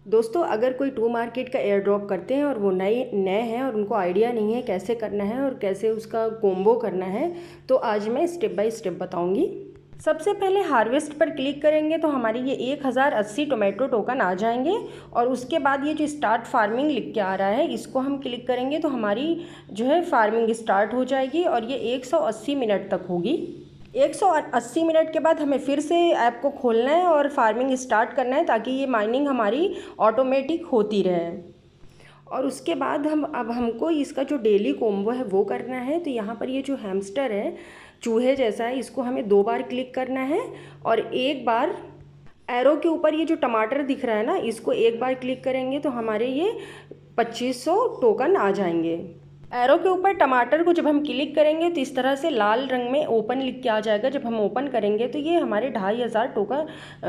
दोस्तों, अगर कोई टू मार्केट का एयर ड्रॉप करते हैं और वो नए नए हैं और उनको आइडिया नहीं है कैसे करना है और कैसे उसका कोम्बो करना है, तो आज मैं स्टेप बाय स्टेप बताऊंगी। सबसे पहले हार्वेस्ट पर क्लिक करेंगे तो हमारी ये 1080 टोमेटो टोकन आ जाएंगे। और उसके बाद ये जो स्टार्ट फार्मिंग लिख के आ रहा है, इसको हम क्लिक करेंगे तो हमारी जो है फार्मिंग स्टार्ट हो जाएगी और ये 180 मिनट तक होगी। 180 मिनट के बाद हमें फिर से ऐप को खोलना है और फार्मिंग स्टार्ट करना है, ताकि ये माइनिंग हमारी ऑटोमेटिक होती रहे। और उसके बाद हमको इसका जो डेली कोम्बो है वो करना है। तो यहाँ पर ये जो हैमस्टर है, चूहे जैसा है, इसको हमें 2 बार क्लिक करना है और एक बार एरो के ऊपर ये जो टमाटर दिख रहा है ना, इसको एक बार क्लिक करेंगे तो हमारे ये 2500 टोकन आ जाएंगे। एरो के ऊपर टमाटर को जब हम क्लिक करेंगे तो इस तरह से लाल रंग में ओपन लिख के आ जाएगा। जब हम ओपन करेंगे तो ये हमारे 2500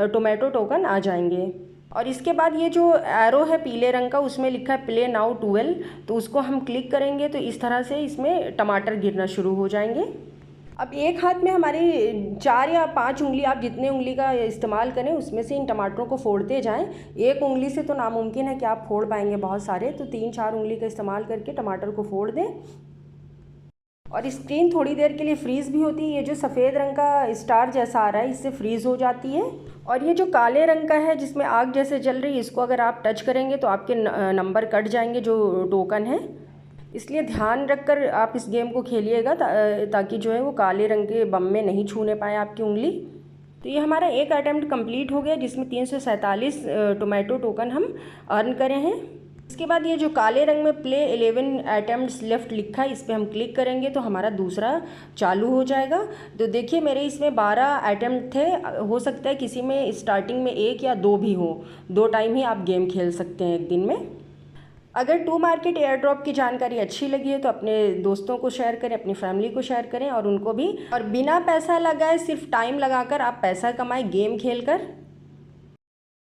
टोमेटो टोकन आ जाएंगे। और इसके बाद ये जो एरो है पीले रंग का, उसमें लिखा है प्ले नाउ 12, तो उसको हम क्लिक करेंगे तो इस तरह से इसमें टमाटर गिरना शुरू हो जाएंगे। अब एक हाथ में हमारी 4 या 5 उंगली, आप जितने उंगली का इस्तेमाल करें उसमें से इन टमाटरों को फोड़ते जाएं। एक उंगली से तो नामुमकिन है कि आप फोड़ पाएंगे बहुत सारे, तो 3-4 उंगली का इस्तेमाल करके टमाटर को फोड़ दें। और स्क्रीन थोड़ी देर के लिए फ्रीज़ भी होती है। ये जो सफ़ेद रंग का स्टार जैसा आ रहा है, इससे फ्रीज़ हो जाती है। और ये जो काले रंग का है जिसमें आग जैसे जल रही है, इसको अगर आप टच करेंगे तो आपके नंबर कट जाएंगे जो टोकन है। इसलिए ध्यान रखकर आप इस गेम को खेलिएगा ताकि जो है वो काले रंग के बम में नहीं छूने पाए आपकी उंगली। तो ये हमारा एक अटैम्प्ट कंप्लीट हो गया, जिसमें 347 टोमेटो टोकन हम अर्न करे हैं। इसके बाद ये जो काले रंग में प्ले 11 अटैम्प्ट्स लेफ्ट लिखा है, इस पर हम क्लिक करेंगे तो हमारा दूसरा चालू हो जाएगा। तो देखिए मेरे इसमें 12 अटैम्प्ट थे। हो सकता है किसी में स्टार्टिंग में 1 या 2 भी हो। 2 टाइम ही आप गेम खेल सकते हैं एक दिन में। अगर टू मार्केट एयर ड्रॉप की जानकारी अच्छी लगी है तो अपने दोस्तों को शेयर करें, अपनी फैमिली को शेयर करें और उनको भी। और बिना पैसा लगाए सिर्फ टाइम लगाकर आप पैसा कमाएं गेम खेलकर।